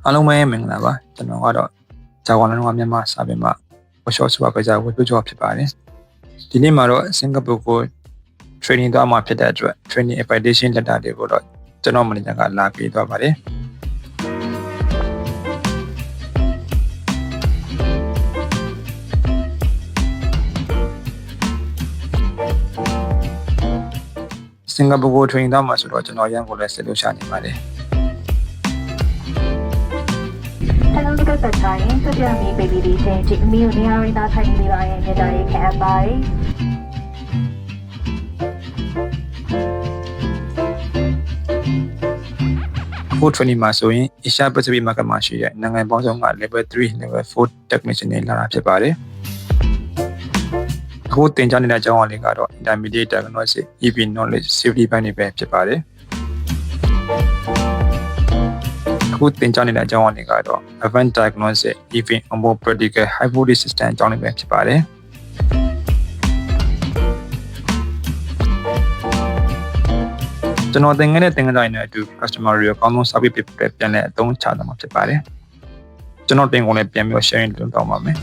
အားလုံးပဲမင်္ဂလာပါကျွန်တော်ကတော့ဂျာဝါလန်ကမြန်မာစာပေမှာ workshop supervisor ဝေပြုကျော်ဖြစ်ပါတယ်ဒီနေ့မှာတော့စင်ကာပူကို training သွားမှာဖြစ်တဲ့အတွက် training invitation letter တွေကိုတော့ကျွန်တော်မန်နေဂျာကလာပေးသွားပါတယ်စင်ကာပူကို training သွားမှာဆိုတော့ကျွန်တော်ရန်ကုန်လည်းဆက်လို့ရှာနေပါတယ်Hello, good morning. Today we baby DJ Jimmy Uniari na tiny baby niya dari kambay. အခု training မှာဆိုရင် Asia Pacific Market မှာရှိတဲ့နိုင်ငံပေါင်းစုံက level 3 level 4 technician တွေလာတာဖြစ်ပါတယ်အခုသင်ကြားနေတဲ့အကြောင်းအရာလေးကတော့ intermediate diagnostic EV knowledge safety ဘက်နေပဲဖြစ်ပါတယ်အခုသင်ကြားနေတဲ့အကြောင်းအရာလေးကတော့ advanced diagnostic EV onboard practical hypothesis system အကြောင်းလေးပဲဖြစ်ပါတယ်ကျွန်တော်သင်ခဲ့တဲ့သင်ခန်းစာတွေနဲ့အတူ customer တွေရောကောင်းဆုံး service ပေးပြန်လဲအသုံးချသွားမှာဖြစ်ပါတယ်ကျွန်တော်တင်ကုန်လည်းပြန်ပြီး sharing လုပ်တော့ပါမယ်